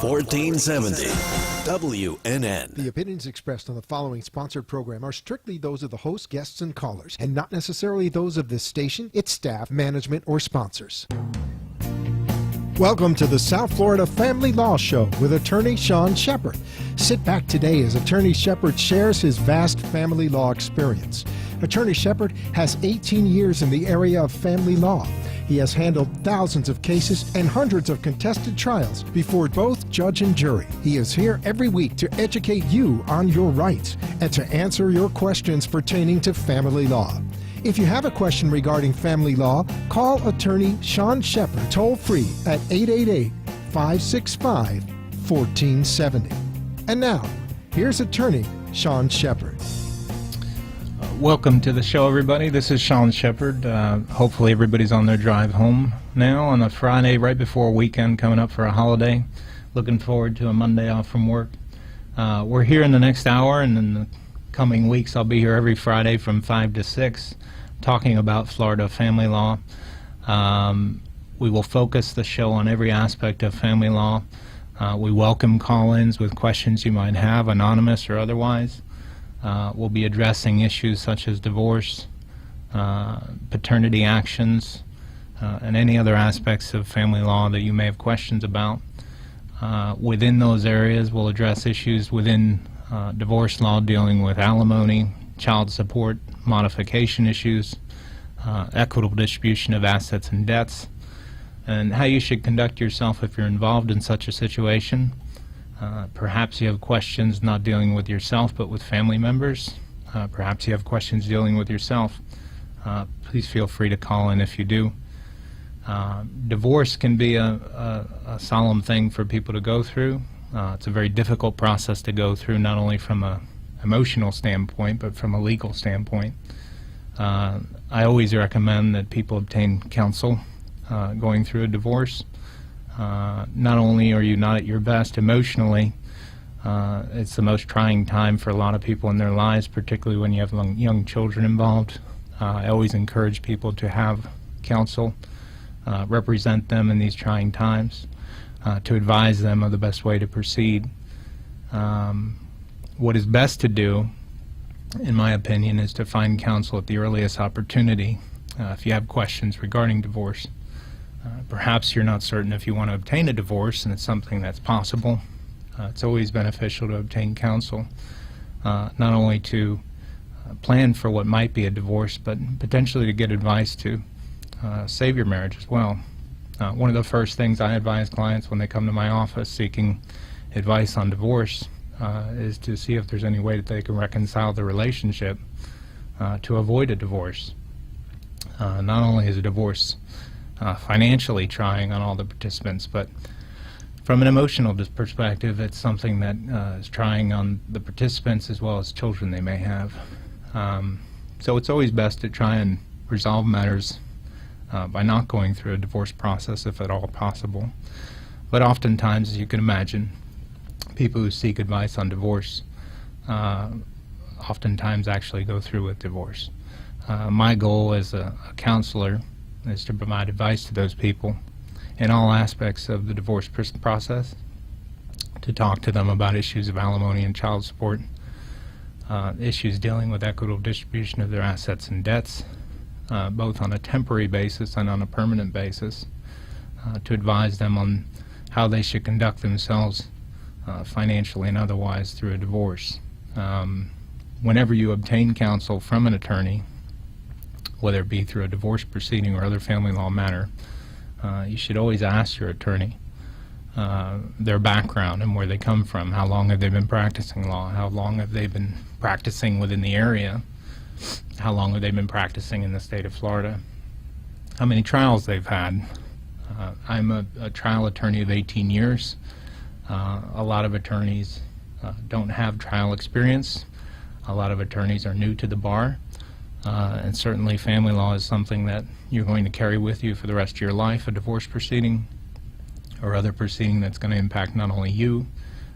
1470 WNN. The opinions expressed on the following sponsored program are strictly those of the host, guests, and callers, and not necessarily those of this station, its staff, management, or sponsors. Welcome to the South Florida Family Law Show with attorney Sean Shepard. Sit back today as attorney Shepard shares his vast family law experience. Attorney Shepard has 18 years in the area of family law. He has handled thousands of cases and hundreds of contested trials before both judge and jury. He is here every week to educate you on your rights and to answer your questions pertaining to family law. If you have a question regarding family law, call attorney Sean Shepard toll free at 888-565-1470. And now, here's attorney Sean Shepard. Welcome to the show, everybody. This is Sean Shepard. Hopefully everybody's on their drive home now on a Friday right before a weekend coming up for a holiday. Looking forward to a Monday off from work. We're here in the next hour, and in the coming weeks I'll be here every Friday from 5 to 6 talking about Florida family law. We will focus the show on every aspect of family law. We welcome call-ins with questions you might have, anonymous or otherwise. We'll be addressing issues such as divorce, paternity actions, and any other aspects of family law that you may have questions about. Within those areas, we'll address issues within divorce law dealing with alimony, child support, modification issues, equitable distribution of assets and debts, and how you should conduct yourself if you're involved in such a situation. Perhaps you have questions not dealing with yourself but with family members. Perhaps you have questions dealing with yourself. Please feel free to call in if you do. Divorce can be a solemn thing for people to go through. It's a very difficult process to go through, not only from an emotional standpoint but from a legal standpoint. I always recommend that people obtain counsel going through a divorce. Not only are you not at your best emotionally, it's the most trying time for a lot of people in their lives, particularly when you have young children involved. I always encourage people to have counsel represent them in these trying times, to advise them of the best way to proceed. What is best to do, in my opinion, is to find counsel at the earliest opportunity if you have questions regarding divorce. Perhaps you're not certain if you want to obtain a divorce, and it's something that's possible. It's always beneficial to obtain counsel, not only to plan for what might be a divorce, but potentially to get advice to save your marriage as well. One of the first things I advise clients when they come to my office seeking advice on divorce is to see if there's any way that they can reconcile the relationship to avoid a divorce. Not only is a divorce financially trying on all the participants, but from an emotional perspective, it's something that is trying on the participants as well as children they may have. So it's always best to try and resolve matters by not going through a divorce process if at all possible. But oftentimes, as you can imagine, people who seek advice on divorce oftentimes actually go through with divorce. My goal as a counselor is to provide advice to those people in all aspects of the divorce process, to talk to them about issues of alimony and child support, issues dealing with equitable distribution of their assets and debts, both on a temporary basis and on a permanent basis, to advise them on how they should conduct themselves financially and otherwise through a divorce. Whenever you obtain counsel from an attorney, whether it be through a divorce proceeding or other family law matter, you should always ask your attorney their background and where they come from. How long have they been practicing law? How long have they been practicing within the area? How long have they been practicing in the state of Florida? How many trials they've had? I'm a trial attorney of 18 years. A lot of attorneys don't have trial experience. A lot of attorneys are new to the bar. And certainly family law is something that you're going to carry with you for the rest of your life, a divorce proceeding or other proceeding that's going to impact not only you,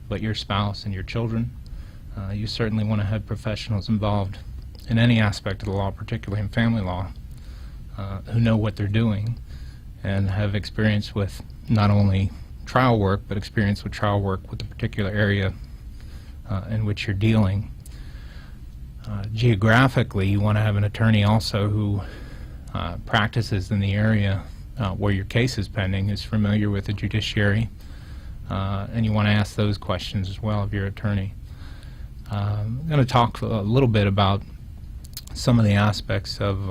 but your spouse and your children. You certainly want to have professionals involved in any aspect of the law, particularly in family law, who know what they're doing and have experience with not only trial work, but experience with trial work with the particular area in which you're dealing. Geographically, you want to have an attorney also who practices in the area where your case is pending, is familiar with the judiciary, and you want to ask those questions as well of your attorney. I'm going to talk a little bit about some of the aspects of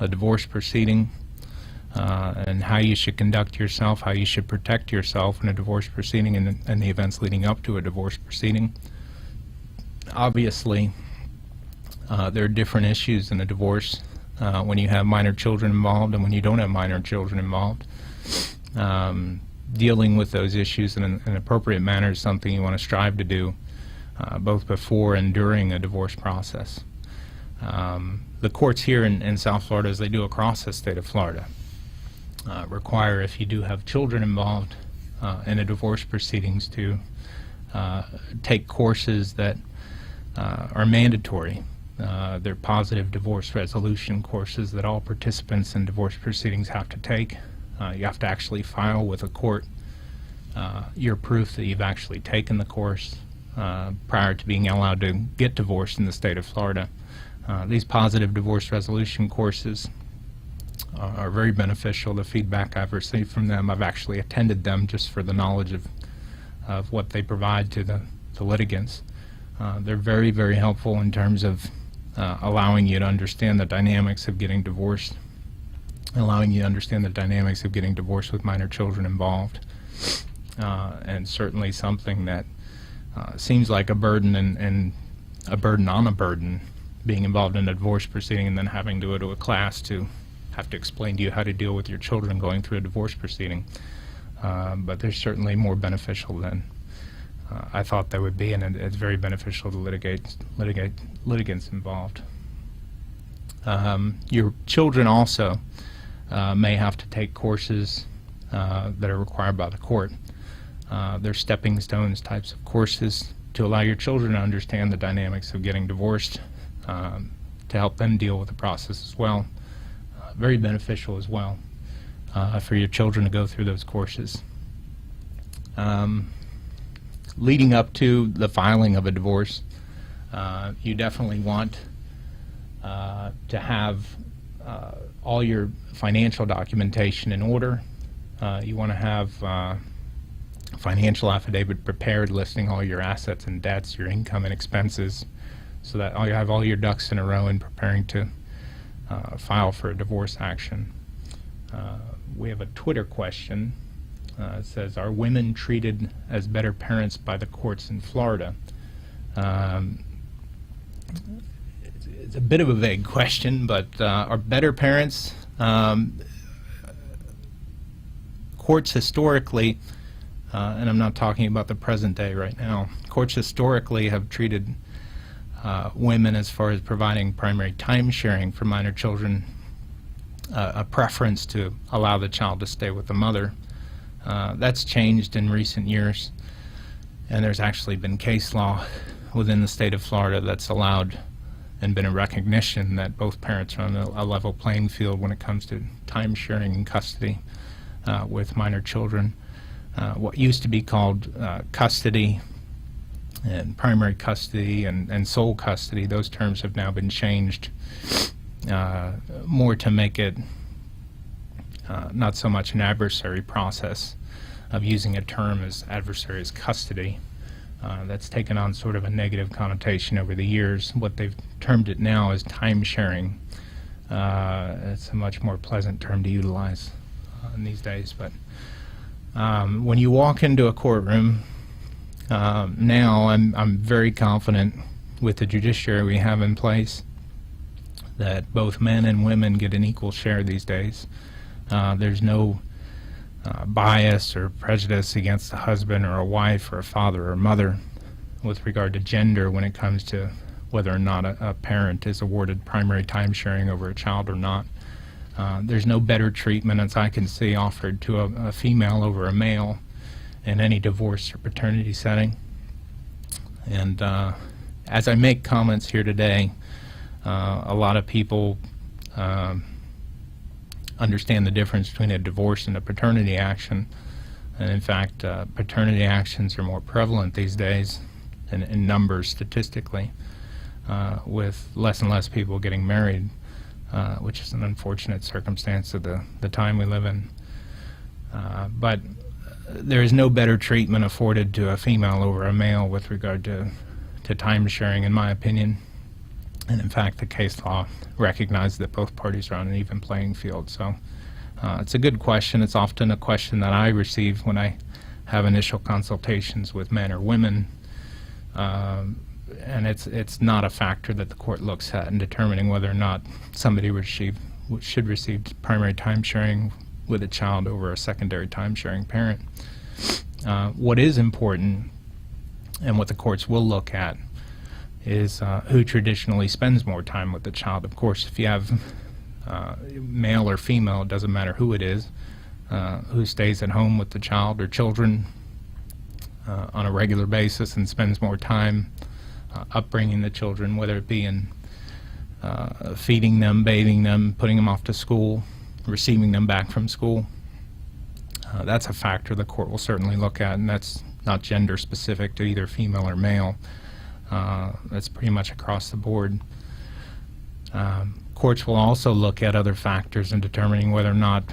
a divorce proceeding and how you should conduct yourself, how you should protect yourself in a divorce proceeding and the events leading up to a divorce proceeding. Obviously, there are different issues in a divorce when you have minor children involved and when you don't have minor children involved. Dealing with those issues in an appropriate manner is something you want to strive to do both before and during a divorce process. The courts here in South Florida, as they do across the state of Florida, require, if you do have children involved in a divorce proceedings, to take courses that are mandatory. They're positive divorce resolution courses that all participants in divorce proceedings have to take. You have to actually file with a court your proof that you've actually taken the course prior to being allowed to get divorced in the state of Florida. These positive divorce resolution courses are very beneficial. The feedback I've received from them, I've actually attended them just for the knowledge of what they provide to the litigants. They're very, very helpful in terms of allowing you to understand the dynamics of getting divorced, allowing you to understand the dynamics of getting divorced with minor children involved, and certainly something that seems like a burden and a burden on a burden, being involved in a divorce proceeding and then having to go to a class to have to explain to you how to deal with your children going through a divorce proceeding. But they're certainly more beneficial than I thought they would be, and it's very beneficial to litigants involved. Your children also may have to take courses that are required by the court. They're stepping stones types of courses to allow your children to understand the dynamics of getting divorced, to help them deal with the process as well. Very beneficial as well for your children to go through those courses. Leading up to the filing of a divorce, you definitely want to have all your financial documentation in order. You want to have a financial affidavit prepared listing all your assets and debts, your income and expenses, so that you have all your ducks in a row in preparing to file for a divorce action. We have a Twitter question. It says, are women treated as better parents by the courts in Florida? It's a bit of a vague question, but are better parents? Courts historically, and I'm not talking about the present day right now, courts historically have treated women, as far as providing primary time sharing for minor children, a preference to allow the child to stay with the mother. That's changed in recent years, and there's actually been case law within the state of Florida that's allowed and been a recognition that both parents are on a level playing field when it comes to time sharing and custody with minor children. What used to be called custody and primary custody and sole custody, those terms have now been changed more to make it not so much an adversary process of using a term as adversary as custody. That's taken on sort of a negative connotation over the years. What they've termed it now is time sharing. It's a much more pleasant term to utilize in these days. But when you walk into a courtroom now, I'm very confident with the judiciary we have in place that both men and women get an equal share these days. There's no bias or prejudice against a husband or a wife or a father or mother with regard to gender when it comes to whether or not a parent is awarded primary time sharing over a child or not. There's no better treatment, as I can see, offered to a female over a male in any divorce or paternity setting. And as I make comments here today, a lot of people understand the difference between a divorce and a paternity action. And in fact, paternity actions are more prevalent these days in numbers statistically, with less and less people getting married, which is an unfortunate circumstance of the time we live in. But there is no better treatment afforded to a female over a male with regard to time sharing, in my opinion. And in fact, the case law recognizes that both parties are on an even playing field. So it's a good question. It's often a question that I receive when I have initial consultations with men or women. And it's not a factor that the court looks at in determining whether or not somebody should receive primary time sharing with a child over a secondary time sharing parent. What is important, and what the courts will look at, is who traditionally spends more time with the child. Of course, if you have male or female, it doesn't matter who it is, who stays at home with the child or children on a regular basis and spends more time upbringing the children, whether it be in feeding them, bathing them, putting them off to school, receiving them back from school. That's a factor the court will certainly look at, and that's not gender specific to either female or male. That's pretty much across the board. Courts will also look at other factors in determining whether or not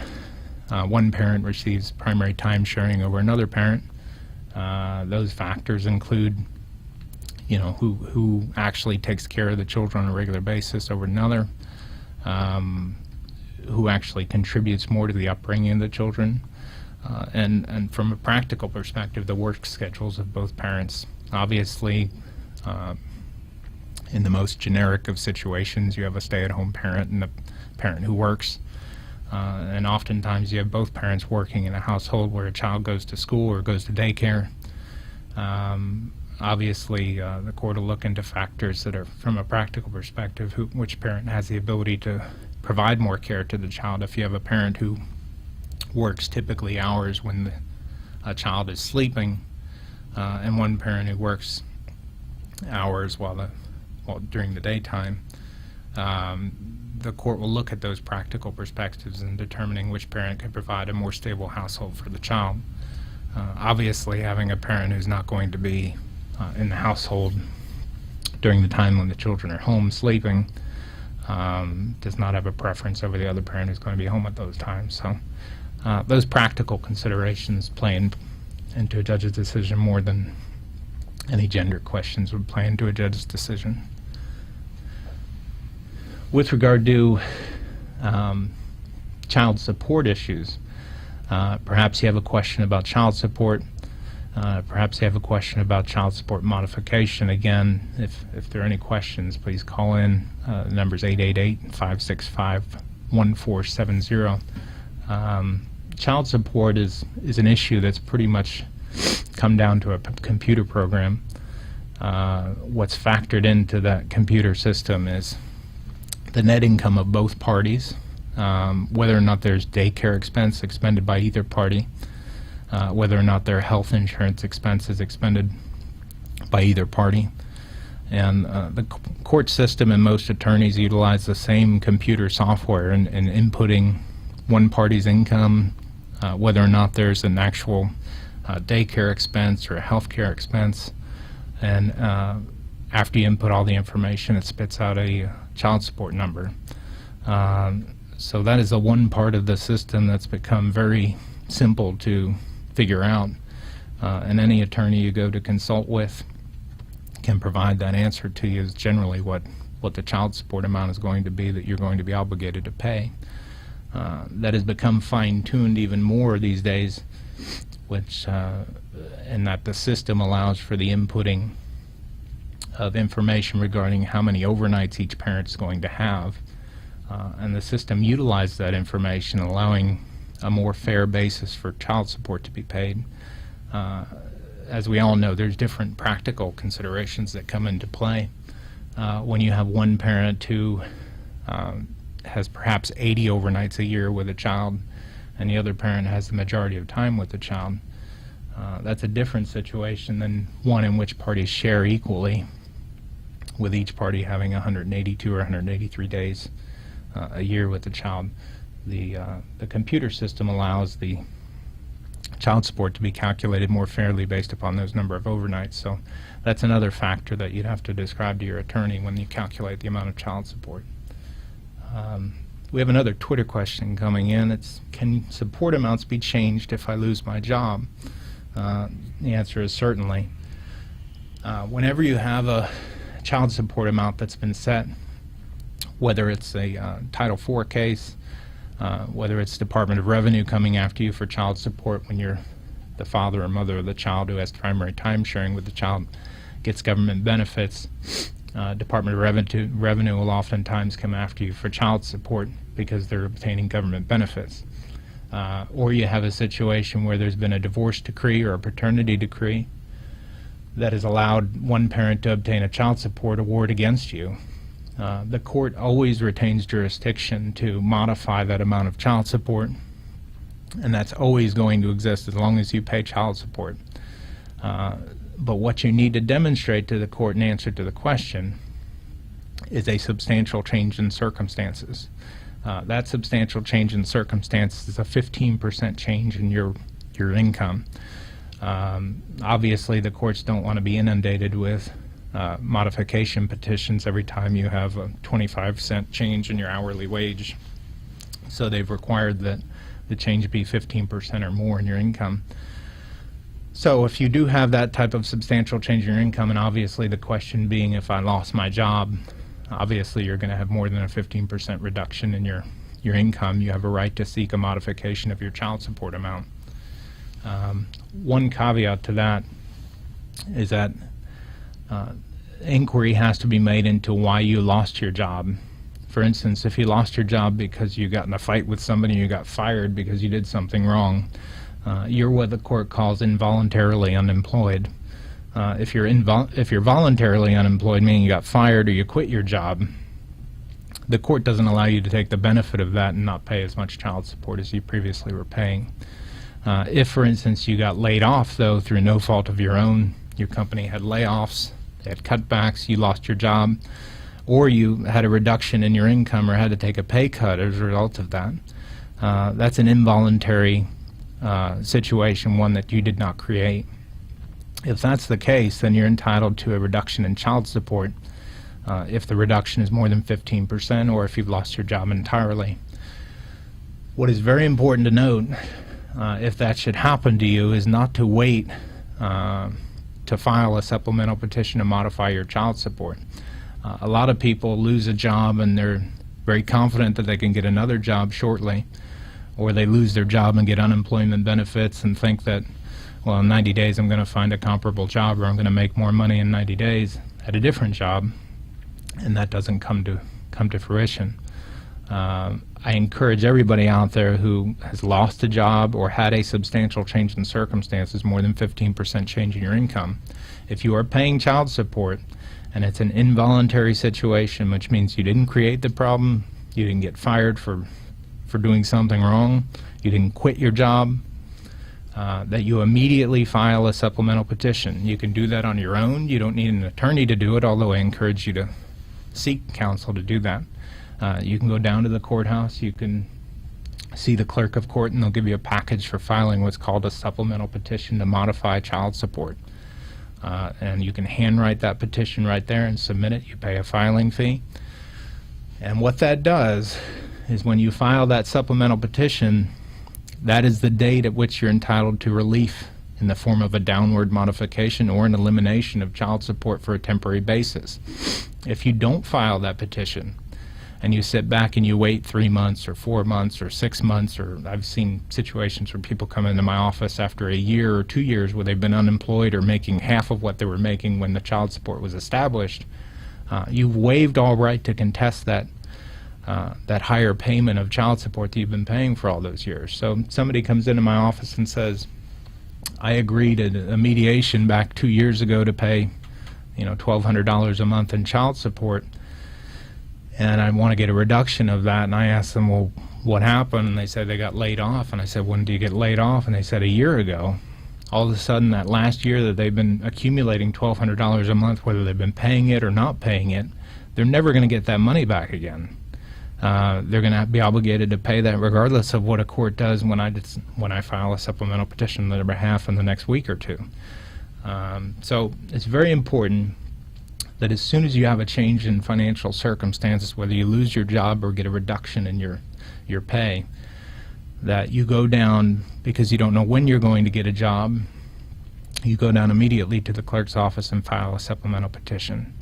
one parent receives primary time sharing over another parent. Those factors include, who actually takes care of the children on a regular basis over another, who actually contributes more to the upbringing of the children, and from a practical perspective, the work schedules of both parents. Obviously, in the most generic of situations, you have a stay-at-home parent and a parent who works, and oftentimes you have both parents working in a household where a child goes to school or goes to daycare. Obviously, the court will look into factors that are, from a practical perspective, which parent has the ability to provide more care to the child. If you have a parent who works typically hours when a child is sleeping, and one parent who works hours during the daytime, the court will look at those practical perspectives in determining which parent can provide a more stable household for the child. Obviously, having a parent who's not going to be in the household during the time when the children are home sleeping does not have a preference over the other parent who's going to be home at those times. So those practical considerations play into a judge's decision more than any gender questions would play into a judge's decision. With regard to child support issues, perhaps you have a question about child support. Perhaps you have a question about child support modification. Again, if there are any questions, please call in. The number is 888-565-1470. Child support is an issue that's pretty much come down to a computer program. What's factored into that computer system is the net income of both parties, whether or not there's daycare expense expended by either party, whether or not their health insurance expense is expended by either party. And the court system and most attorneys utilize the same computer software in inputting one party's income, whether or not there's an actual daycare expense or a health care expense. And after you input all the information, it spits out a child support number. So that is the one part of the system that's become very simple to figure out, and any attorney you go to consult with can provide that answer to you, is generally what the child support amount is going to be that you're going to be obligated to pay. That has become fine-tuned even more these days, which in that the system allows for the inputting of information regarding how many overnights each parent is going to have, and the system utilizes that information, allowing a more fair basis for child support to be paid. As we all know, there's different practical considerations that come into play. When you have one parent who has perhaps 80 overnights a year with a child, and the other parent has the majority of time with the child, that's a different situation than one in which parties share equally, with each party having 182 or 183 days a year with the child. The computer system allows the child support to be calculated more fairly based upon those number of overnights. So that's another factor that you'd have to describe to your attorney when you calculate the amount of child support. We have another Twitter question coming in. It's, can support amounts be changed if I lose my job? The answer is certainly. Whenever you have a child support amount that's been set, whether it's a Title IV case, whether it's Department of Revenue coming after you for child support when you're the father or mother of the child who has primary time sharing with the child, gets government benefits, Department of Revenue will oftentimes come after you for child support because they're obtaining government benefits. Or you have a situation where there's been a divorce decree or a paternity decree that has allowed one parent to obtain a child support award against you. The court always retains jurisdiction to modify that amount of child support, and that's always going to exist as long as you pay child support. But what you need to demonstrate to the court in answer to the question is a substantial change in circumstances. That substantial change in circumstances is a 15% change in your income. Obviously, the courts don't want to be inundated with modification petitions every time you have a 25-cent change in your hourly wage. So they've required that the change be 15% or more in your income. So if you do have that type of substantial change in your income, and obviously the question being if I lost my job, obviously you're going to have more than a 15% reduction in your income. You have a right to seek a modification of your child support amount. One caveat to that is that inquiry has to be made into why you lost your job. For instance, if you lost your job because you got in a fight with somebody, you got fired because you did something wrong, you're what the court calls involuntarily unemployed. If you're voluntarily unemployed, meaning you got fired or you quit your job, the court doesn't allow you to take the benefit of that and not pay as much child support as you previously were paying. If, for instance, you got laid off, though, through no fault of your own, your company had layoffs, they had cutbacks, you lost your job, or you had a reduction in your income or had to take a pay cut as a result of that, that's an involuntary situation, one that you did not create. If that's the case, then you're entitled to a reduction in child support if the reduction is more than 15% or if you've lost your job entirely. What is very important to note, if that should happen to you, is not to wait to file a supplemental petition to modify your child support. A lot of people lose a job and they're very confident that they can get another job shortly, or they lose their job and get unemployment benefits and think that, well, in 90 days I'm going to find a comparable job, or I'm going to make more money in 90 days at a different job, and that doesn't come to fruition. I encourage everybody out there who has lost a job or had a substantial change in circumstances, more than 15% change in your income. If you are paying child support and it's an involuntary situation, which means you didn't create the problem, you didn't get fired for doing something wrong, you didn't quit your job, that you immediately file a supplemental petition. You can do that on your own. You don't need an attorney to do it, although I encourage you to seek counsel to do that. You can go down to the courthouse, you can see the clerk of court, and they'll give you a package for filing what's called a supplemental petition to modify child support. And you can handwrite that petition right there and submit it. You pay a filing fee. And what that does is when you file that supplemental petition, that is the date at which you're entitled to relief in the form of a downward modification or an elimination of child support for a temporary basis. If you don't file that petition and you sit back and you wait 3 months or 4 months or 6 months, or I've seen situations where people come into my office after a year or 2 years where they've been unemployed or making half of what they were making when the child support was established, you've waived all right to contest that higher payment of child support that you've been paying for all those years. So somebody comes into my office and says, I agreed at a mediation back 2 years ago to pay, $1,200 a month in child support, and I want to get a reduction of that. And I asked them, well, what happened? And they said they got laid off. And I said, when do you get laid off? And they said a year ago. All of a sudden, that last year that they've been accumulating $1,200 a month, whether they've been paying it or not paying it, they're never going to get that money back again. they're going to be obligated to pay that regardless of what a court does when I file a supplemental petition on their behalf in the next week or two. So it's very important that as soon as you have a change in financial circumstances, whether you lose your job or get a reduction in your pay, that you go down, because you don't know when you're going to get a job, you go down immediately to the clerk's office and file a supplemental petition.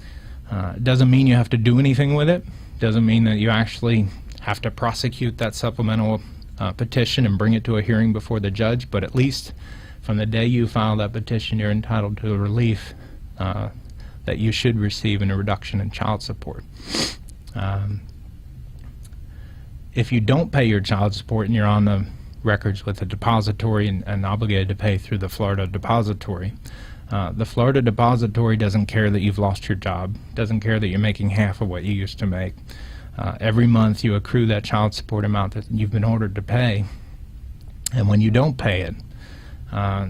It doesn't mean you have to do anything with it. Doesn't mean that you actually have to prosecute that supplemental petition and bring it to a hearing before the judge, but at least from the day you file that petition, you're entitled to a relief that you should receive in a reduction in child support. If you don't pay your child support and you're on the records with the depository and obligated to pay through the Florida Depository, the Florida Depository doesn't care that you've lost your job, doesn't care that you're making half of what you used to make. Every month you accrue that child support amount that you've been ordered to pay, and when you don't pay it,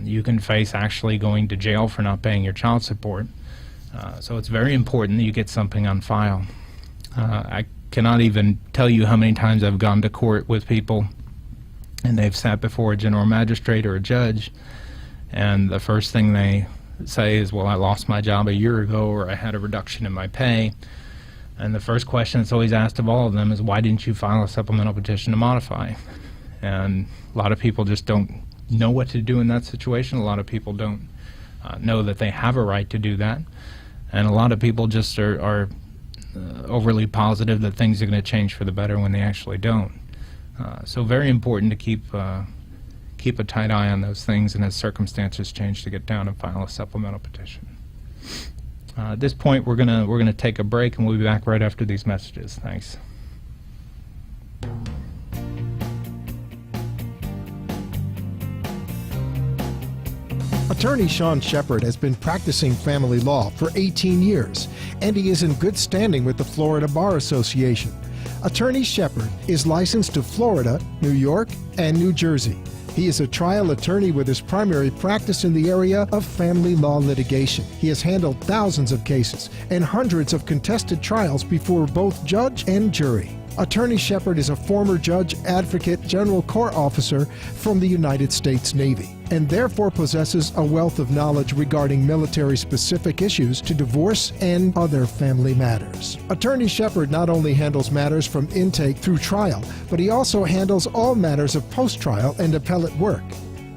you can face actually going to jail for not paying your child support. So it's very important that you get something on file. I cannot even tell you how many times I've gone to court with people and they've sat before a general magistrate or a judge, and the first thing they say is, well, I lost my job a year ago, or I had a reduction in my pay. And the first question that's always asked of all of them is, why didn't you file a supplemental petition to modify? And a lot of people just don't know what to do in that situation. A lot of people don't know that they have a right to do that. And a lot of people just are overly positive that things are going to change for the better when they actually don't. So very important to keep a tight eye on those things, and as circumstances change, to get down and file a supplemental petition. At this point, we're gonna take a break, and we'll be back right after these messages. Thanks. Attorney Sean Shepard has been practicing family law for 18 years, and he is in good standing with the Florida Bar Association. Attorney Shepard is licensed to Florida, New York, and New Jersey. He is a trial attorney with his primary practice in the area of family law litigation. He has handled thousands of cases and hundreds of contested trials before both judge and jury. Attorney Shepard is a former judge, advocate, general court officer from the United States Navy, and therefore possesses a wealth of knowledge regarding military-specific issues to divorce and other family matters. Attorney Shepard not only handles matters from intake through trial, but he also handles all matters of post-trial and appellate work.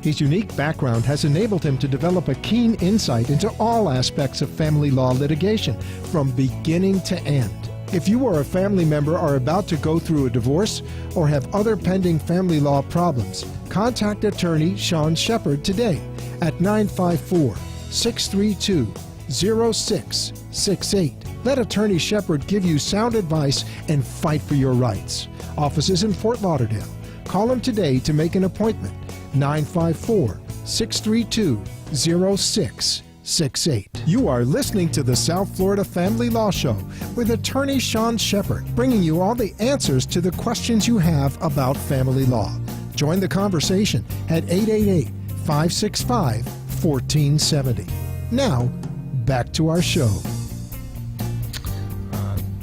His unique background has enabled him to develop a keen insight into all aspects of family law litigation, from beginning to end. If you or a family member are about to go through a divorce or have other pending family law problems, contact attorney Sean Shepard today at 954-632-0668. Let attorney Shepard give you sound advice and fight for your rights. Offices in Fort Lauderdale. Call him today to make an appointment. 954-632-0668. You are listening to the South Florida Family Law Show with attorney Sean Shepard, bringing you all the answers to the questions you have about family law. Join the conversation at 888-565-1470. Now, back to our show.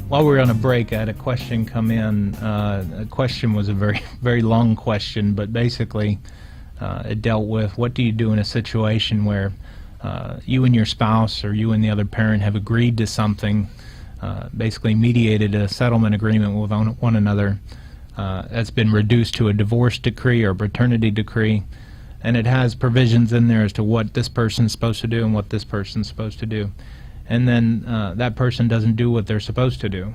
While we were on a break, I had a question come in. The question was a very, very long question, but basically it dealt with, what do you do in a situation where you and your spouse or you and the other parent have agreed to something, basically mediated a settlement agreement with one another that's been reduced to a divorce decree or a paternity decree, and it has provisions in there as to what this person's supposed to do and what this person's supposed to do, and then that person doesn't do what they're supposed to do.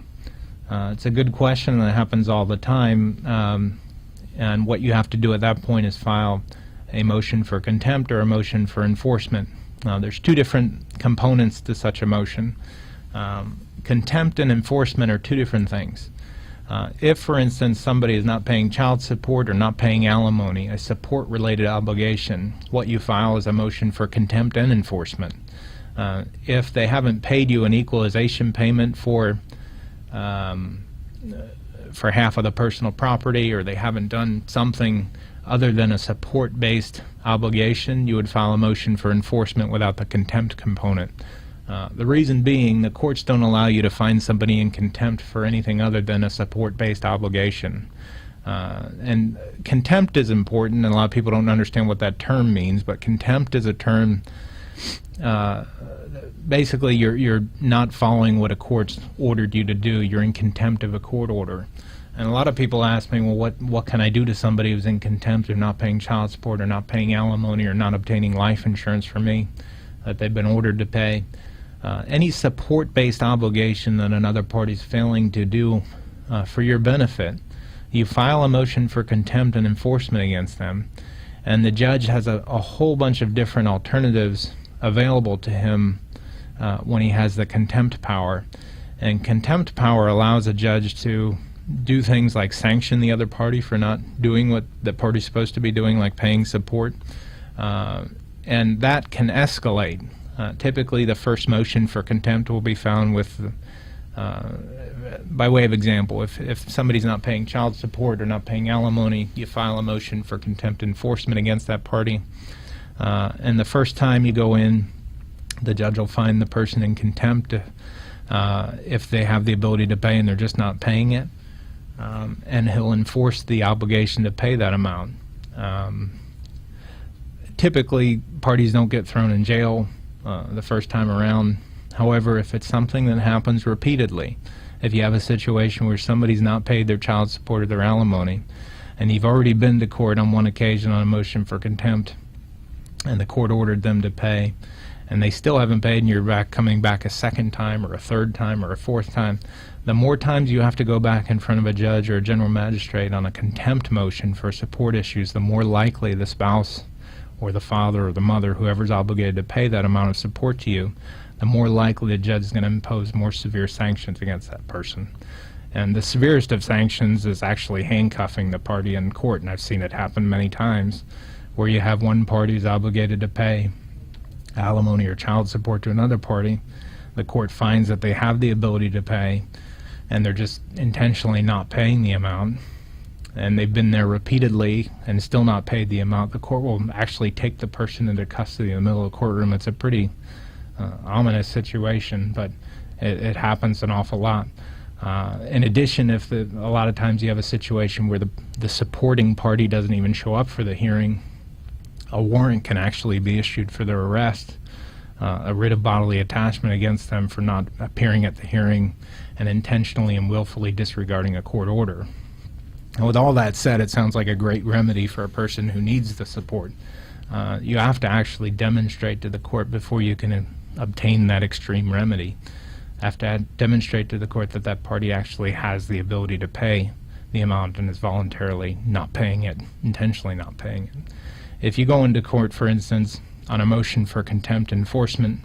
It's a good question, and it happens all the time, and what you have to do at that point is file a motion for contempt or a motion for enforcement. There's two different components to such a motion. Contempt and enforcement are two different things. If, for instance, somebody is not paying child support or not paying alimony, a support-related obligation, what you file is a motion for contempt and enforcement. If they haven't paid you an equalization payment for half of the personal property, or they haven't done something other than a support-based obligation, you would file a motion for enforcement without the contempt component. The reason being, the courts don't allow you to find somebody in contempt for anything other than a support-based obligation. And contempt is important, and a lot of people don't understand what that term means, but contempt is a term, basically you're not following what a court's ordered you to do. You're in contempt of a court order. And a lot of people ask me, well, what can I do to somebody who's in contempt of not paying child support or not paying alimony or not obtaining life insurance for me that they've been ordered to pay? Any support-based obligation that another party's failing to do for your benefit, you file a motion for contempt and enforcement against them, and the judge has a whole bunch of different alternatives available to him when he has the contempt power. And contempt power allows a judge to do things like sanction the other party for not doing what the party's supposed to be doing, like paying support, and that can escalate. Typically, the first motion for contempt will be found with, by way of example, if somebody's not paying child support or not paying alimony, you file a motion for contempt enforcement against that party. And the first time you go in, the judge will find the person in contempt if they have the ability to pay and they're just not paying it, and he'll enforce the obligation to pay that amount. Typically, parties don't get thrown in jail the first time around. However, if it's something that happens repeatedly, if you have a situation where somebody's not paid their child support or their alimony, and you've already been to court on one occasion on a motion for contempt, and the court ordered them to pay, and they still haven't paid, and you're coming back a second time or a third time or a fourth time, the more times you have to go back in front of a judge or a general magistrate on a contempt motion for support issues, the more likely the spouse or the father or the mother, whoever's obligated to pay that amount of support to you, the more likely the judge is going to impose more severe sanctions against that person. And the severest of sanctions is actually handcuffing the party in court, and I've seen it happen many times, where you have one party who's obligated to pay alimony or child support to another party. The court finds that they have the ability to pay, and they're just intentionally not paying the amount, and they've been there repeatedly and still not paid the amount. The court will actually take the person into custody in the middle of the courtroom. It's a pretty ominous situation, but it happens an awful lot. In addition, a lot of times you have a situation where the supporting party doesn't even show up for the hearing, a warrant can actually be issued for their arrest, a writ of bodily attachment against them for not appearing at the hearing and intentionally and willfully disregarding a court order. And with all that said, it sounds like a great remedy for a person who needs the support. You have to actually demonstrate to the court before you can obtain that extreme remedy. Have to demonstrate to the court that that party actually has the ability to pay the amount and is voluntarily not paying it, intentionally not paying it. If you go into court, for instance, on a motion for contempt enforcement,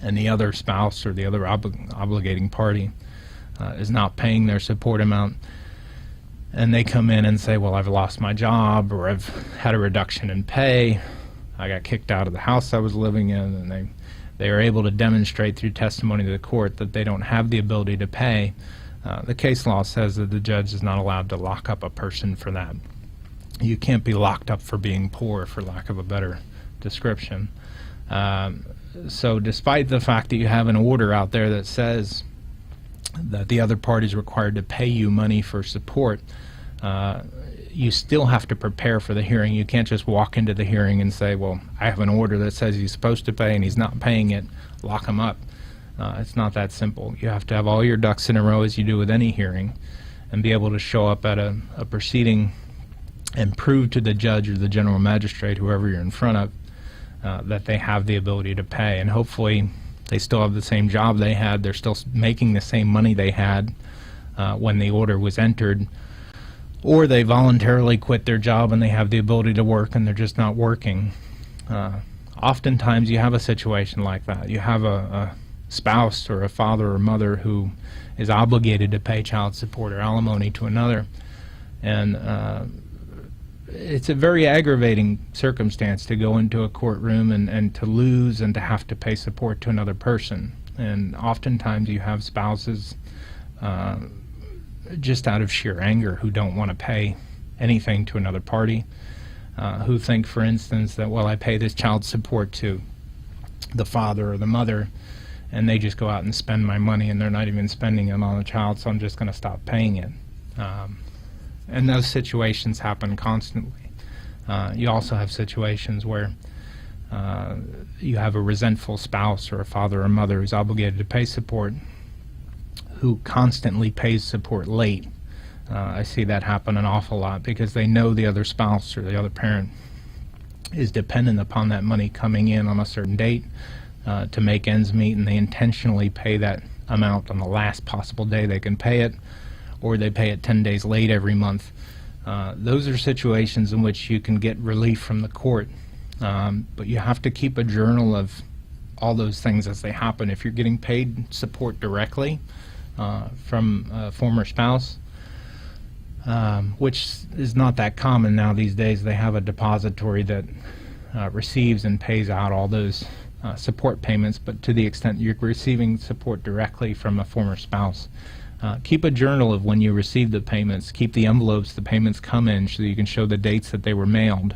and the other spouse or the other obligating party is not paying their support amount, and they come in and say, well, I've lost my job, or I've had a reduction in pay, I got kicked out of the house I was living in, and they are able to demonstrate through testimony to the court that they don't have the ability to pay, the case law says that the judge is not allowed to lock up a person for that. You can't be locked up for being poor, for lack of a better description. So despite the fact that you have an order out there that says that the other party is required to pay you money for support, you still have to prepare for the hearing. You can't just walk into the hearing and say, well, I have an order that says he's supposed to pay and he's not paying it, lock him up. It's not that simple. You have to have all your ducks in a row, as you do with any hearing, and be able to show up at a proceeding and prove to the judge or the general magistrate, whoever you're in front of, that they have the ability to pay. And hopefully they still have the same job they had, they're still making the same money they had when the order was entered, or they voluntarily quit their job and they have the ability to work and they're just not working. Oftentimes you have a situation like that. You have a spouse or a father or mother who is obligated to pay child support or alimony to another, and it's a very aggravating circumstance to go into a courtroom and to lose and to have to pay support to another person. And oftentimes you have spouses just out of sheer anger who don't want to pay anything to another party, who think, for instance, that, well, I pay this child support to the father or the mother and they just go out and spend my money, and they're not even spending it on the child, so I'm just going to stop paying it. And those situations happen constantly. You also have situations where you have a resentful spouse or a father or mother who's obligated to pay support, who constantly pays support late. I see that happen an awful lot because they know the other spouse or the other parent is dependent upon that money coming in on a certain date to make ends meet, and they intentionally pay that amount on the last possible day they can pay it, or they pay it 10 days late every month. Those are situations in which you can get relief from the court, but you have to keep a journal of all those things as they happen. If you're getting paid support directly from a former spouse, which is not that common now these days, they have a depository that receives and pays out all those support payments, but to the extent you're receiving support directly from a former spouse, keep a journal of when you receive the payments. Keep the envelopes the payments come in so that you can show the dates that they were mailed,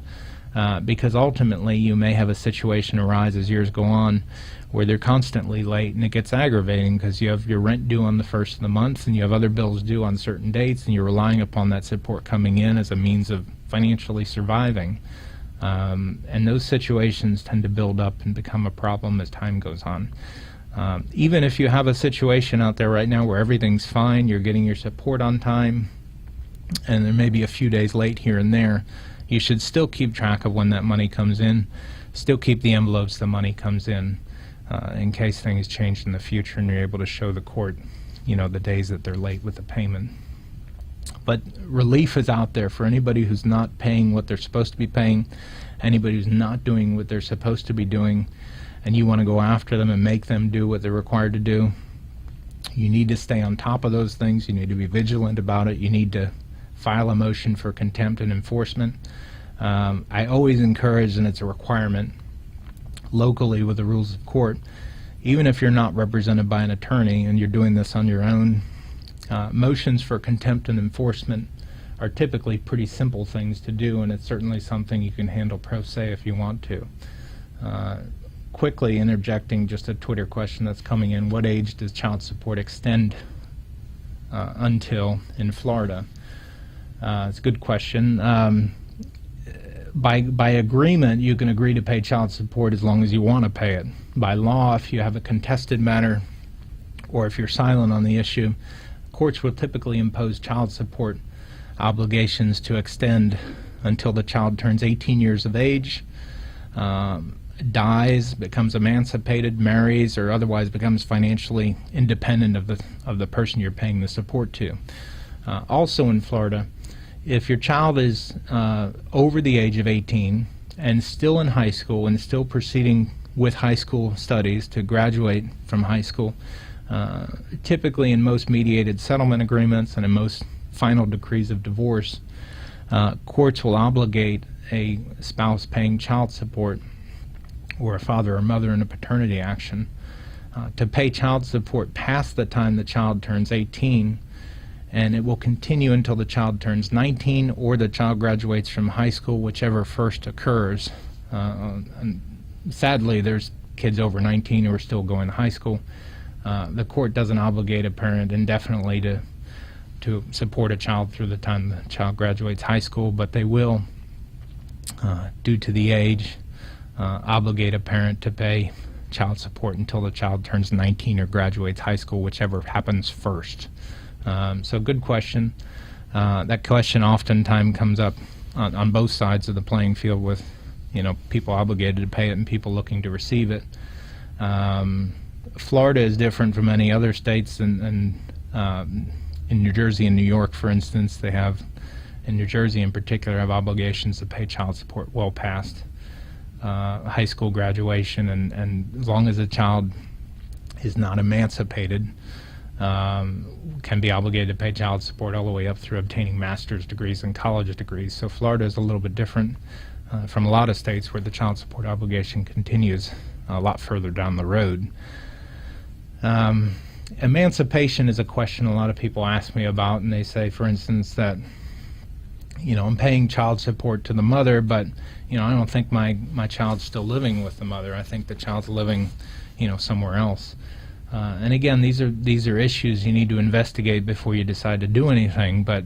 because ultimately you may have a situation arise as years go on where they're constantly late, and it gets aggravating because you have your rent due on the first of the month and you have other bills due on certain dates, and you're relying upon that support coming in as a means of financially surviving. And those situations tend to build up and become a problem as time goes on. Even if you have a situation out there right now where everything's fine, you're getting your support on time, and there may be a few days late here and there, you should still keep track of when that money comes in, still keep the envelopes the money comes in case things change in the future and you're able to show the court, the days that they're late with the payment. But relief is out there for anybody who's not paying what they're supposed to be paying, anybody who's not doing what they're supposed to be doing, and you want to go after them and make them do what they're required to do. You need to stay on top of those things. You need to be vigilant about it. You need to file a motion for contempt and enforcement. I always encourage, and it's a requirement locally with the rules of court, even if you're not represented by an attorney and you're doing this on your own, motions for contempt and enforcement are typically pretty simple things to do, and it's certainly something you can handle pro se if you want to. Quickly interjecting just a Twitter question that's coming in: what age does child support extend until in Florida? It's a good question. By agreement, you can agree to pay child support as long as you want to pay it. By law, if you have a contested matter or if you're silent on the issue, courts will typically impose child support obligations to extend until the child turns 18 years of age, dies, becomes emancipated, marries, or otherwise becomes financially independent of the person you're paying the support to. Also in Florida, if your child is over the age of 18 and still in high school and still proceeding with high school studies to graduate from high school, typically in most mediated settlement agreements and in most final decrees of divorce, courts will obligate a spouse paying child support or a father or mother in a paternity action to pay child support past the time the child turns 18, and it will continue until the child turns 19 or the child graduates from high school, whichever first occurs. And sadly, there's kids over 19 who are still going to high school. The court doesn't obligate a parent indefinitely to support a child through the time the child graduates high school, but they will, due to the age, obligate a parent to pay child support until the child turns 19 or graduates high school, whichever happens first. So good question. That question oftentimes comes up on both sides of the playing field with, people obligated to pay it and people looking to receive it. Florida is different from any other states, and in New Jersey and New York, for instance, they have, in New Jersey in particular, have obligations to pay child support well past high school graduation, and as long as a child is not emancipated, can be obligated to pay child support all the way up through obtaining master's degrees and college degrees. So Florida is a little bit different from a lot of states where the child support obligation continues a lot further down the road. Emancipation is a question a lot of people ask me about, and they say, for instance, that I'm paying child support to the mother, but I don't think my child's still living with the mother. I think the child's living somewhere else. And again, these are issues you need to investigate before you decide to do anything. But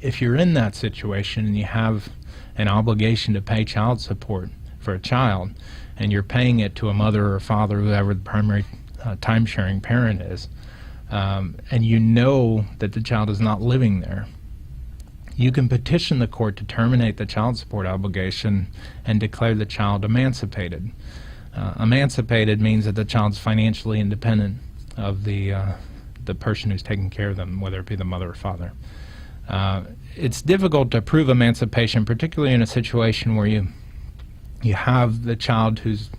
if you're in that situation and you have an obligation to pay child support for a child, and you're paying it to a mother or father, whoever the primary time-sharing parent is, and you know that the child is not living there, you can petition the court to terminate the child support obligation and declare the child emancipated. Emancipated means that the child's financially independent of the person who's taking care of them, whether it be the mother or father. It's difficult to prove emancipation, particularly in a situation where you have the child who's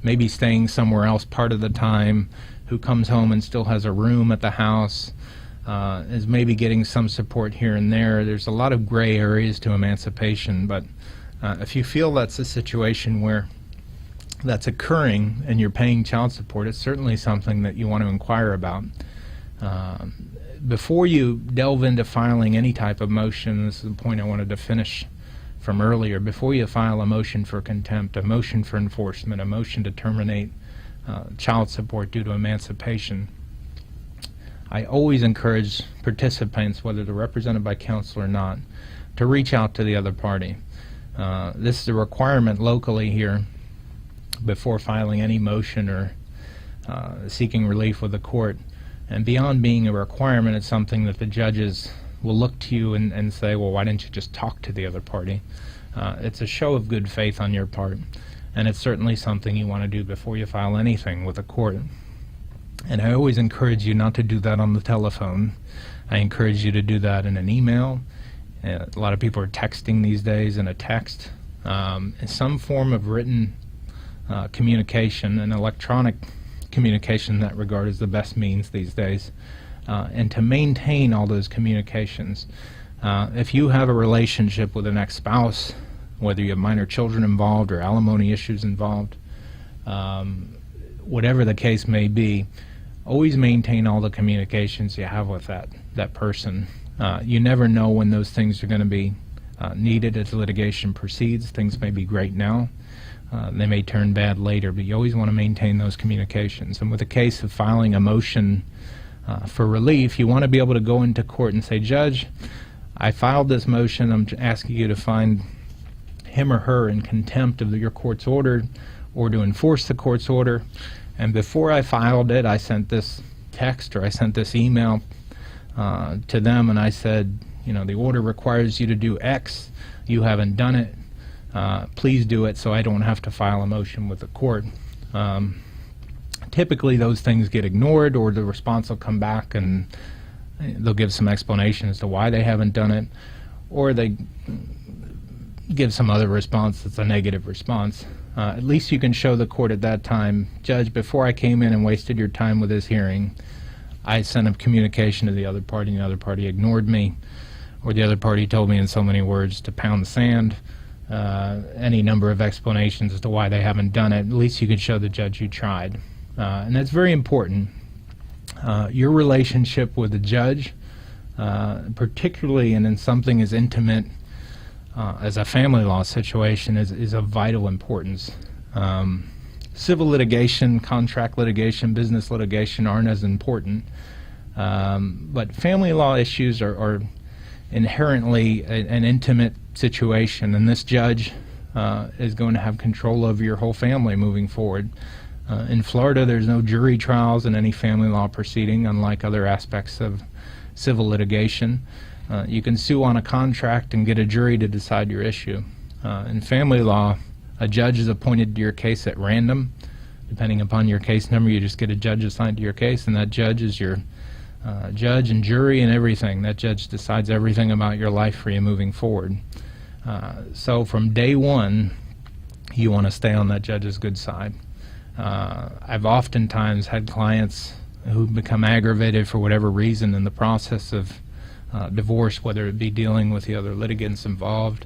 maybe staying somewhere else part of the time, who comes home and still has a room at the house, is maybe getting some support here and there. There's a lot of gray areas to emancipation, but if you feel that's a situation where that's occurring and you're paying child support, it's certainly something that you want to inquire about. Before you delve into filing any type of motion, this is the point I wanted to finish from earlier, before you file a motion for contempt, a motion for enforcement, a motion to terminate child support due to emancipation, I always encourage participants, whether they're represented by counsel or not, to reach out to the other party. This is a requirement locally here before filing any motion or seeking relief with the court. And beyond being a requirement, it's something that the judges will look to you and say, well, why didn't you just talk to the other party? It's a show of good faith on your part, and it's certainly something you want to do before you file anything with a court. And I always encourage you not to do that on the telephone. I encourage you to do that in an email. A lot of people are texting these days in a text. In some form of written communication, and electronic communication in that regard is the best means these days. And to maintain all those communications. If you have a relationship with an ex-spouse, whether you have minor children involved or alimony issues involved, whatever the case may be, always maintain all the communications you have with that person. You never know when those things are going to be needed as litigation proceeds. Things may be great now. They may turn bad later, but you always want to maintain those communications. And with the case of filing a motion for relief, you want to be able to go into court and say, Judge, I filed this motion. I'm asking you to find him or her in contempt of your court's order or to enforce the court's order. And before I filed it, I sent this text or I sent this email to them, and I said, you know, the order requires you to do X. You haven't done it. Please do it so I don't have to file a motion with the court. Typically those things get ignored, or the response will come back and they'll give some explanation as to why they haven't done it, or they give some other response that's a negative response. At least you can show the court at that time, Judge, before I came in and wasted your time with this hearing, I sent a communication to the other party and the other party ignored me, or the other party told me in so many words to pound the sand. Any number of explanations as to why they haven't done it. At least you can show the judge you tried. And that's very important. Your relationship with the judge, particularly in something as intimate as a family law situation, is of vital importance. Civil litigation, contract litigation, business litigation aren't as important, but family law issues are inherently an intimate situation, and this judge is going to have control over your whole family moving forward. In Florida, there's no jury trials in any family law proceeding, unlike other aspects of civil litigation. You can sue on a contract and get a jury to decide your issue. In family law, a judge is appointed to your case at random. Depending upon your case number, you just get a judge assigned to your case, and that judge is your judge and jury and everything. That judge decides everything about your life for you moving forward. So from day one, you want to stay on that judge's good side. I've oftentimes had clients who become aggravated for whatever reason in the process of divorce, whether it be dealing with the other litigants involved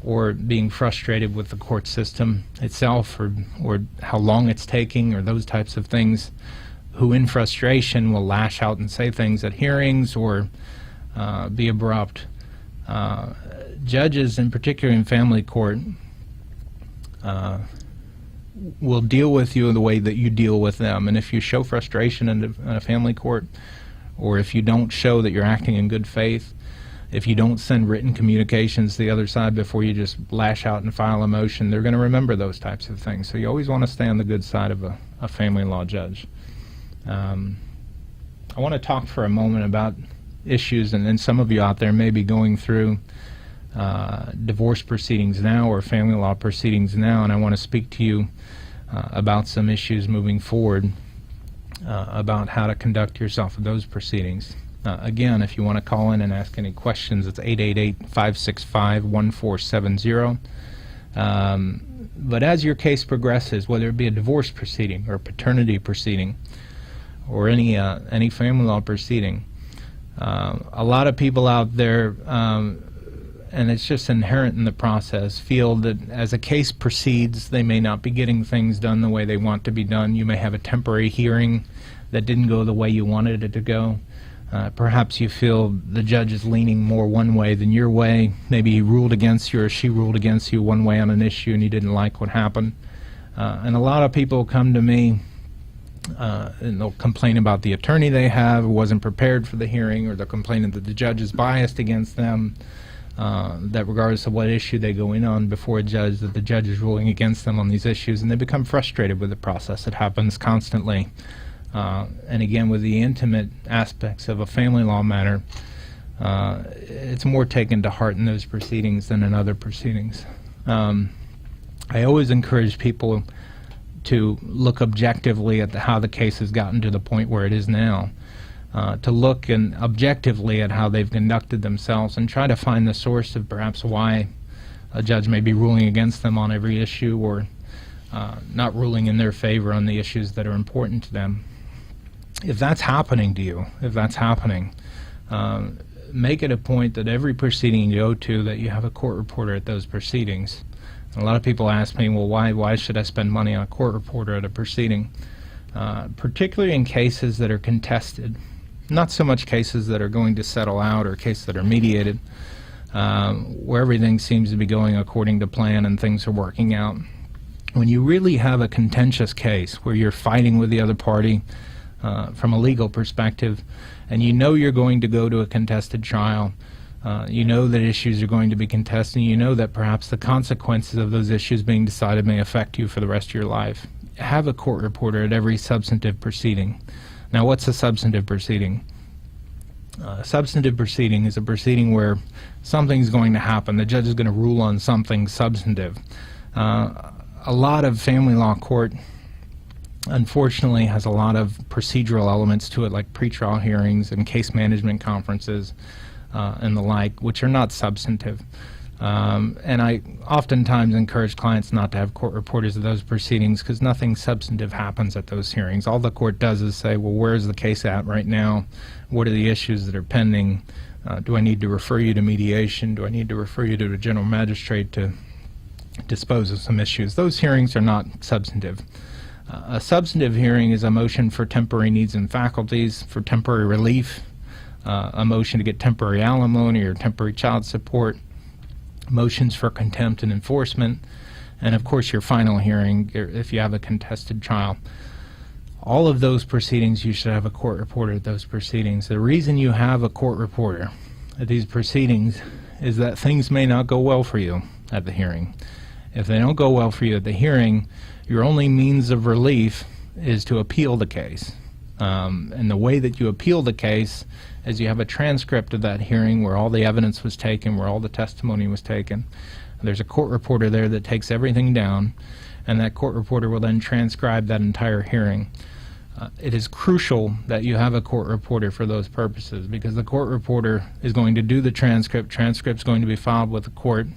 or being frustrated with the court system itself, or how long it's taking, or those types of things, who in frustration will lash out and say things at hearings or be abrupt. Judges, in particular in family court, will deal with you in the way that you deal with them. And if you show frustration in a family court, or if you don't show that you're acting in good faith, if you don't send written communications to the other side before you just lash out and file a motion, they're going to remember those types of things. So you always want to stay on the good side of a family law judge. I want to talk for a moment about issues, and some of you out there may be going through divorce proceedings now or family law proceedings now, and I want to speak to you about some issues moving forward about how to conduct yourself in those proceedings. Again, if you want to call in and ask any questions, it's 888-565-1470. But as your case progresses, whether it be a divorce proceeding or a paternity proceeding or any family law proceeding, a lot of people out there, and it's just inherent in the process, feel that as a case proceeds, they may not be getting things done the way they want to be done. You may have a temporary hearing that didn't go the way you wanted it to go. Perhaps you feel the judge is leaning more one way than your way. Maybe he ruled against you or she ruled against you one way on an issue and you didn't like what happened. And a lot of people come to me and they'll complain about the attorney they have who wasn't prepared for the hearing, or they're complaining that the judge is biased against them, that regardless of what issue they go in on before a judge, that the judge is ruling against them on these issues, and they become frustrated with the process. It happens constantly. And again, with the intimate aspects of a family law matter, it's more taken to heart in those proceedings than in other proceedings. I always encourage people to look objectively at how the case has gotten to the point where it is now, to look and objectively at how they've conducted themselves and try to find the source of perhaps why a judge may be ruling against them on every issue, or not ruling in their favor on the issues that are important to them. If that's happening to you, make it a point that every proceeding you go to, that you have a court reporter at those proceedings. And a lot of people ask me, well, why should I spend money on a court reporter at a proceeding? Particularly in cases that are contested, not so much cases that are going to settle out or cases that are mediated, where everything seems to be going according to plan and things are working out. When you really have a contentious case where you're fighting with the other party, from a legal perspective, and you know you're going to go to a contested trial, you know that issues are going to be contested, and you know that perhaps the consequences of those issues being decided may affect you for the rest of your life. Have a court reporter at every substantive proceeding. Now, what's a substantive proceeding? A substantive proceeding is a proceeding where something's going to happen. The judge is going to rule on something substantive. A lot of family law court, unfortunately, has a lot of procedural elements to it, like pretrial hearings and case management conferences and the like, which are not substantive. And I oftentimes encourage clients not to have court reporters at those proceedings, because nothing substantive happens at those hearings. All the court does is say, well, where's the case at right now? What are the issues that are pending? Do I need to refer you to mediation? Do I need to refer you to a general magistrate to dispose of some issues? Those hearings are not substantive. A substantive hearing is a motion for temporary needs and faculties, for temporary relief, a motion to get temporary alimony or temporary child support, motions for contempt and enforcement, and of course your final hearing if you have a contested trial. All of those proceedings, you should have a court reporter at those proceedings. The reason you have a court reporter at these proceedings is that things may not go well for you at the hearing. If they don't go well for you at the hearing, your only means of relief is to appeal the case. And the way that you appeal the case is you have a transcript of that hearing where all the evidence was taken, where all the testimony was taken. There's a court reporter there that takes everything down, and that court reporter will then transcribe that entire hearing. It is crucial that you have a court reporter for those purposes, because the court reporter is going to do the transcript's going to be filed with the court,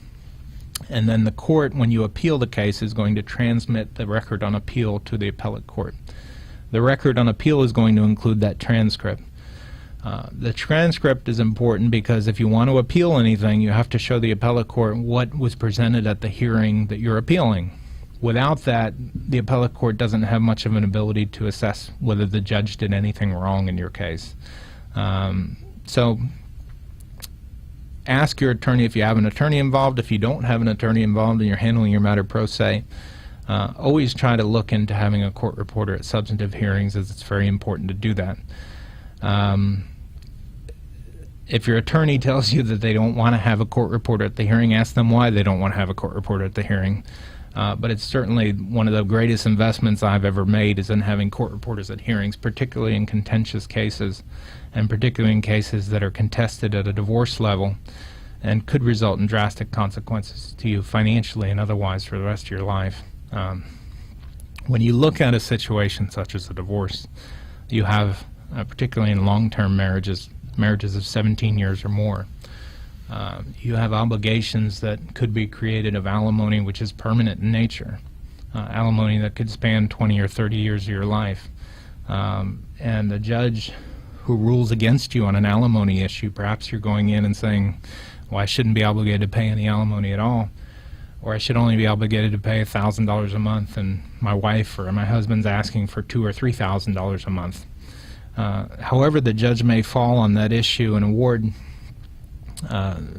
and then the court, when you appeal the case, is going to transmit the record on appeal to the appellate court. The record on appeal is going to include that transcript. The transcript is important because if you want to appeal anything, you have to show the appellate court what was presented at the hearing that you're appealing. Without that, the appellate court doesn't have much of an ability to assess whether the judge did anything wrong in your case. So ask your attorney if you have an attorney involved. If you don't have an attorney involved and you're handling your matter pro se, always try to look into having a court reporter at substantive hearings, as it's very important to do that. If your attorney tells you that they don't want to have a court reporter at the hearing, ask them why they don't want to have a court reporter at the hearing. But it's certainly one of the greatest investments I've ever made is in having court reporters at hearings, particularly in contentious cases, and particularly in cases that are contested at a divorce level and could result in drastic consequences to you financially and otherwise for the rest of your life. When you look at a situation such as a divorce, you have, particularly in long-term marriages of 17 years or more, you have obligations that could be created of alimony, which is permanent in nature, alimony that could span 20 or 30 years of your life. And the judge who rules against you on an alimony issue, perhaps you're going in and saying, well, I shouldn't be obligated to pay any alimony at all, or I should only be obligated to pay $1,000 a month, and my wife or my husband's asking for $2,000 or $3,000 a month. However the judge may fall on that issue, an award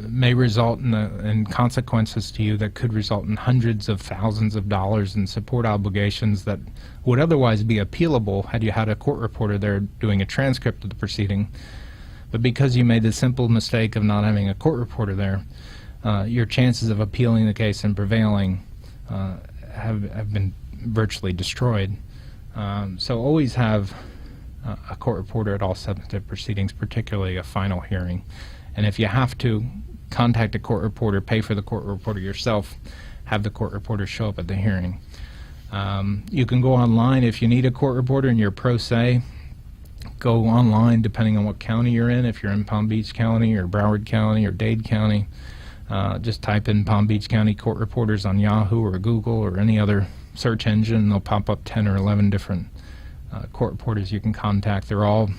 may result in consequences to you that could result in hundreds of thousands of dollars in support obligations that would otherwise be appealable had you had a court reporter there doing a transcript of the proceeding. But because you made the simple mistake of not having a court reporter there, your chances of appealing the case and prevailing have been virtually destroyed. So always have a court reporter at all substantive proceedings, particularly a final hearing. And if you have to contact a court reporter, pay for the court reporter yourself, have the court reporter show up at the hearing. You can go online if you need a court reporter and you're pro se. Go online depending on what county you're in. If you're in Palm Beach County or Broward County or Dade County, just type in Palm Beach County court reporters on Yahoo or Google or any other search engine, and they'll pop up 10 or 11 different court reporters you can contact. They're all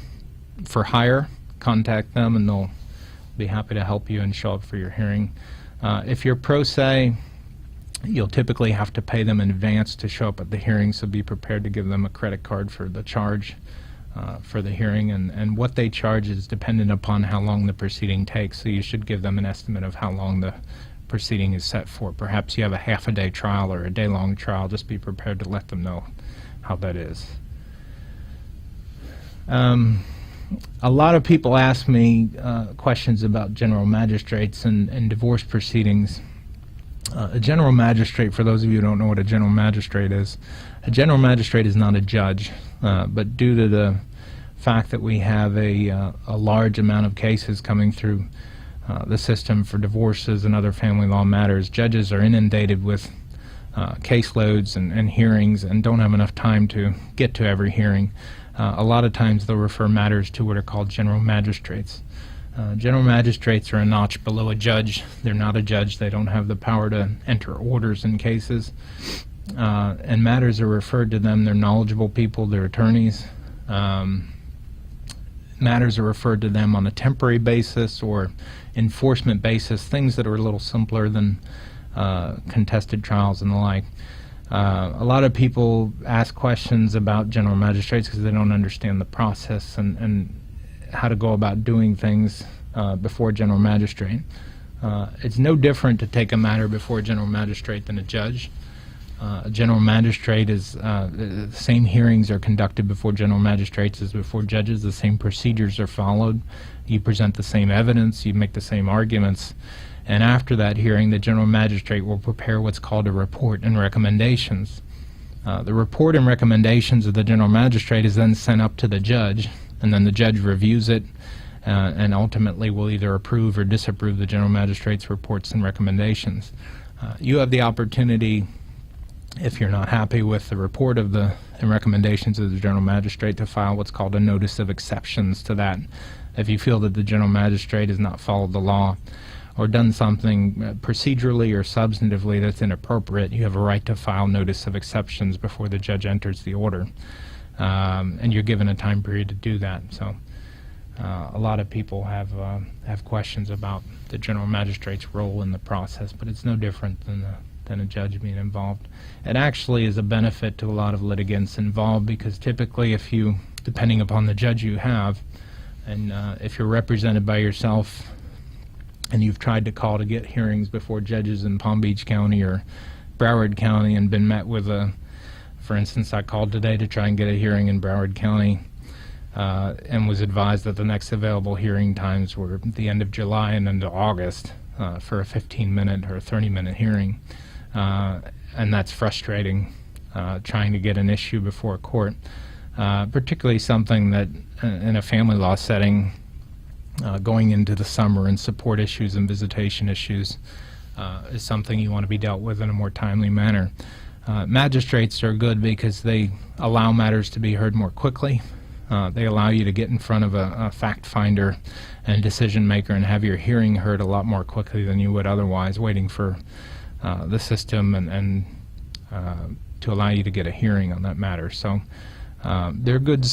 for hire. Contact them and they'll be happy to help you and show up for your hearing. If you're pro se, you'll typically have to pay them in advance to show up at the hearing, so be prepared to give them a credit card for the charge for the hearing, and what they charge is dependent upon how long the proceeding takes, so you should give them an estimate of how long the proceeding is set for. Perhaps you have a half-a-day trial or a day-long trial. Just be prepared to let them know how that is. A lot of people ask me questions about general magistrates and divorce proceedings. A general magistrate, for those of you who don't know what a general magistrate is, a general magistrate is not a judge, but due to the fact that we have a large amount of cases coming through the system for divorces and other family law matters, judges are inundated with caseloads and hearings and don't have enough time to get to every hearing. A lot of times they'll refer matters to what are called general magistrates. General magistrates are a notch below a judge. They're not a judge. They don't have the power to enter orders in cases. And matters are referred to them. They're knowledgeable people. They're attorneys. Matters are referred to them on a temporary basis or enforcement basis, things that are a little simpler than contested trials and the like. A lot of people ask questions about general magistrates because they don't understand the process and how to go about doing things before a general magistrate. It's no different to take a matter before a general magistrate than a judge. A general magistrate is, the same hearings are conducted before general magistrates as before judges. The same procedures are followed. You present the same evidence. You make the same arguments. And after that hearing, the general magistrate will prepare what's called a report and recommendations. The report and recommendations of the general magistrate is then sent up to the judge, and then the judge reviews it and ultimately will either approve or disapprove the general magistrate's reports and recommendations. You have the opportunity, if you're not happy with the report of and recommendations of the general magistrate, to file what's called a notice of exceptions to that. If you feel that the general magistrate has not followed the law or done something procedurally or substantively that's inappropriate, you have a right to file notice of exceptions before the judge enters the order. And you're given a time period to do that. So a lot of people have questions about the general magistrate's role in the process, but it's no different than a judge being involved. It actually is a benefit to a lot of litigants involved, because typically if you, depending upon the judge you have, and if you're represented by yourself and you've tried to call to get hearings before judges in Palm Beach County or Broward County and been met with for instance, I called today to try and get a hearing in Broward County and was advised that the next available hearing times were the end of July and into August for a 15-minute or 30-minute hearing. And that's frustrating, trying to get an issue before a court, particularly something that in a family law setting, going into the summer and support issues and visitation issues is something you want to be dealt with in a more timely manner. Magistrates are good because they allow matters to be heard more quickly. They allow you to get in front of a fact finder and decision maker and have your hearing heard a lot more quickly than you would otherwise, waiting for the system and to allow you to get a hearing on that matter. So there are good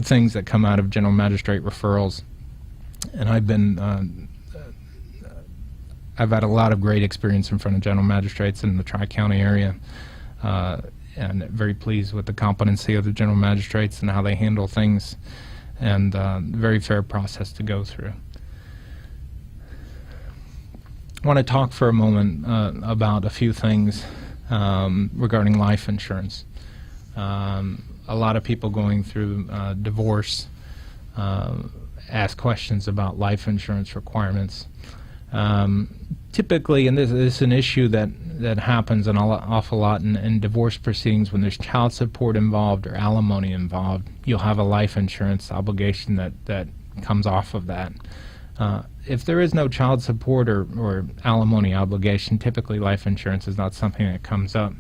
things that come out of general magistrate referrals, and I've had a lot of great experience in front of general magistrates in the Tri-County area, and very pleased with the competency of the general magistrates and how they handle things, and very fair process to go through. I want to talk for a moment about a few things regarding life insurance. A lot of people going through divorce ask questions about life insurance requirements. Typically, and this is an issue that happens an awful lot in divorce proceedings, when there's child support involved or alimony involved, you'll have a life insurance obligation that comes off of that. If there is no child support or alimony obligation, typically life insurance is not something that comes up.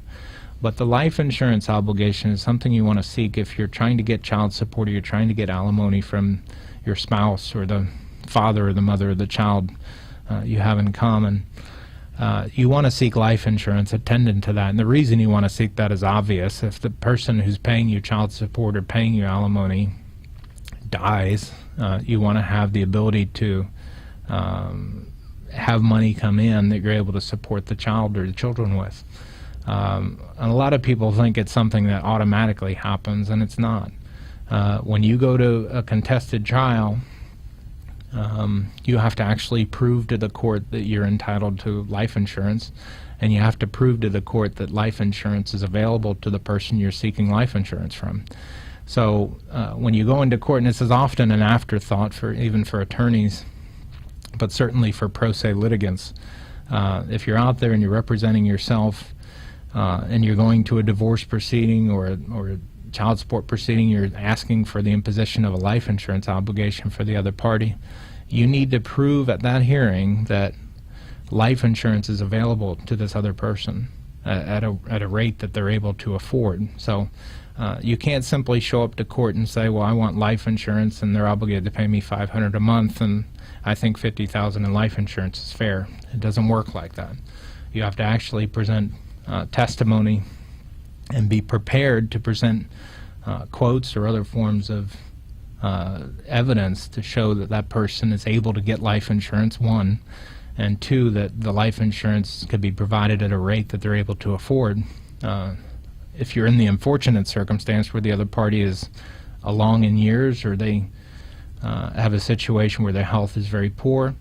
But the life insurance obligation is something you want to seek if you're trying to get child support or you're trying to get alimony from your spouse or the father or the mother of the child you have in common. You want to seek life insurance attendant to that. And the reason you want to seek that is obvious. If the person who's paying you child support or paying you alimony dies, you want to have the ability to have money come in that you're able to support the child or the children with. And a lot of people think it's something that automatically happens, and it's not. When you go to a contested trial, you have to actually prove to the court that you're entitled to life insurance, and you have to prove to the court that life insurance is available to the person you're seeking life insurance from. So when you go into court, and this is often an afterthought even for attorneys, but certainly for pro se litigants, if you're out there and you're representing yourself and you're going to a divorce proceeding or a child support proceeding, you're asking for the imposition of a life insurance obligation for the other party, you need to prove at that hearing that life insurance is available to this other person at a rate that they're able to afford. So you can't simply show up to court and say, well, I want life insurance and they're obligated to pay me $500 a month and I think $50,000 in life insurance is fair. It doesn't work like that. You have to actually present testimony and be prepared to present quotes or other forms of evidence to show that that person is able to get life insurance, one, and two, that the life insurance could be provided at a rate that they're able to afford. If you're in the unfortunate circumstance where the other party is along in years, or they have a situation where their health is very poor,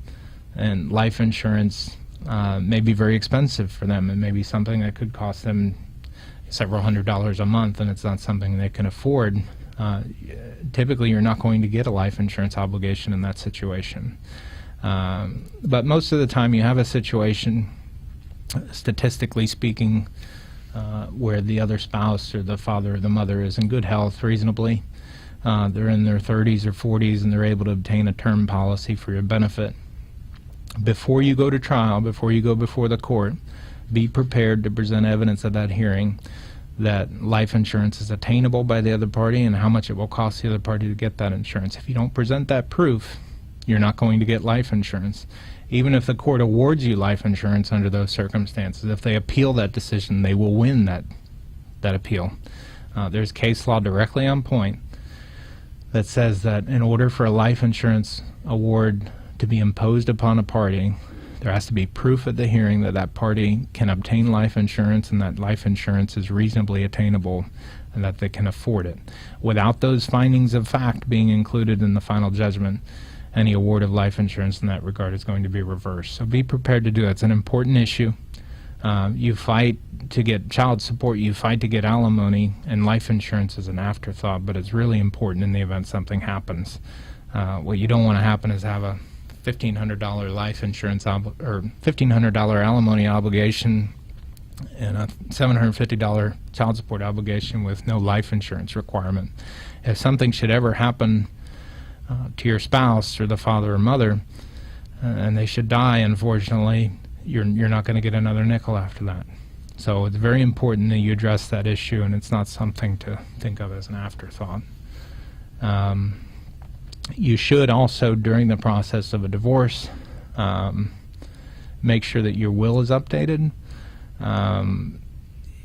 and life insurance may be very expensive for them, and maybe something that could cost them several $100s a month, and it's not something they can afford, typically you're not going to get a life insurance obligation in that situation. But most of the time you have a situation, statistically speaking, where the other spouse or the father or the mother is in good health reasonably. They're in their 30s or 40s and they're able to obtain a term policy for your benefit. Before you go to trial, before you go before the court, be prepared to present evidence at that hearing that life insurance is attainable by the other party and how much it will cost the other party to get that insurance. If you don't present that proof, you're not going to get life insurance. Even if the court awards you life insurance under those circumstances, if they appeal that decision, they will win that appeal. There's case law directly on point that says that in order for a life insurance award to be imposed upon a party, there has to be proof at the hearing that that party can obtain life insurance and that life insurance is reasonably attainable and that they can afford it. Without those findings of fact being included in the final judgment, any award of life insurance in that regard is going to be reversed. So be prepared to do that. It's an important issue. You fight to get child support, you fight to get alimony, and life insurance is an afterthought, but it's really important in the event something happens. What you don't want to happen is have a $1,500 life insurance or $1,500 alimony obligation and a $750 child support obligation with no life insurance requirement. If something should ever happen to your spouse or the father or mother, and they should die, unfortunately, you're not going to get another nickel after that. So it's very important that you address that issue, and it's not something to think of as an afterthought. You should also, during the process of a divorce, make sure that your will is updated.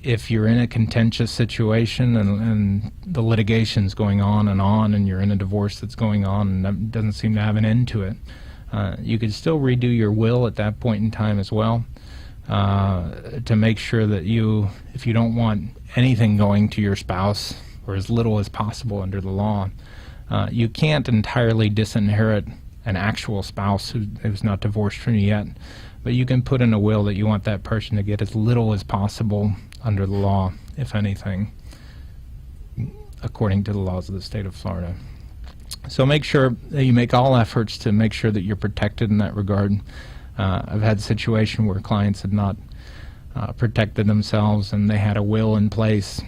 If you're in a contentious situation and the litigation's going on, and you're in a divorce that's going on and that doesn't seem to have an end to it, you could still redo your will at that point in time as well, to make sure that if you don't want anything going to your spouse, or as little as possible under the law, you can't entirely disinherit an actual spouse who's not divorced from you yet, but you can put in a will that you want that person to get as little as possible under the law, if anything, according to the laws of the state of Florida. So make sure that you make all efforts to make sure that you're protected in that regard. I've had a situation where clients had not protected themselves, and they had a will in place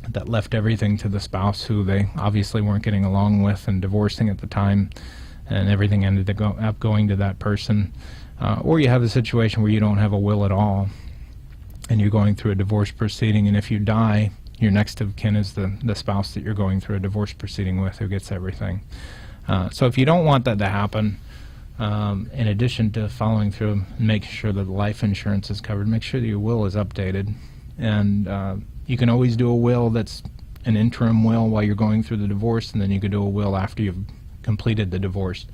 that left everything to the spouse who they obviously weren't getting along with and divorcing at the time, and everything ended up going to that person. Or you have a situation where you don't have a will at all, and you're going through a divorce proceeding, and if you die, your next of kin is the spouse that you're going through a divorce proceeding with, who gets everything. So if you don't want that to happen, in addition to following through and making sure that the life insurance is covered, make sure that your will is updated. And you can always do a will that's an interim will while you're going through the divorce, and then you could do a will after you've completed the divorce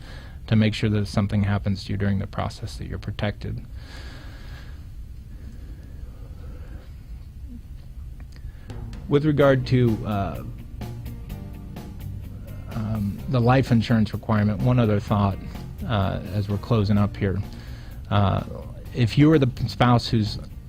to make sure that if something happens to you during the process that you're protected. With regard to the life insurance requirement, one other thought as we're closing up here. If you are the spouse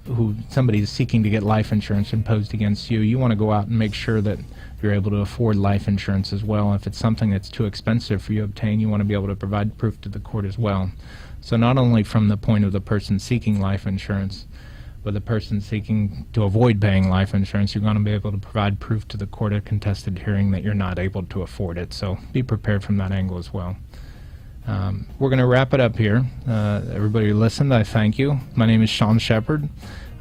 who somebody is seeking to get life insurance imposed against you, you want to go out and make sure that you're able to afford life insurance as well. If it's something that's too expensive for you to obtain, you want to be able to provide proof to the court as well. So not only from the point of the person seeking life insurance, but the person seeking to avoid paying life insurance, you're going to be able to provide proof to the court at contested hearing that you're not able to afford it. So be prepared from that angle as well. We're going to wrap it up here. Everybody who listened, I thank you. My name is Sean Shepard.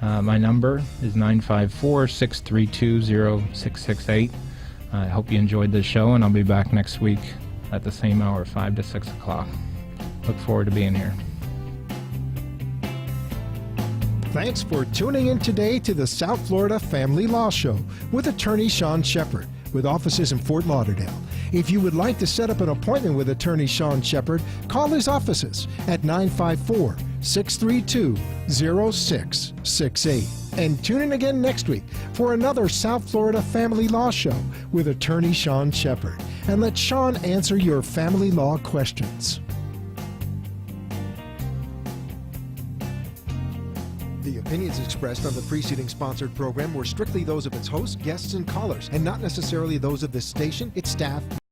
My number is 954-632-0668. I hope you enjoyed this show, and I'll be back next week at the same hour, 5 to 6 o'clock. Look forward to being here. Thanks for tuning in today to the South Florida Family Law Show with attorney Sean Shepard, with offices in Fort Lauderdale. If you would like to set up an appointment with attorney Sean Shepard, call his offices at 954-632-0668. And tune in again next week for another South Florida Family Law Show with attorney Sean Shepard. And let Sean answer your family law questions. The opinions expressed on the preceding sponsored program were strictly those of its hosts, guests, and callers, and not necessarily those of this station, its staff,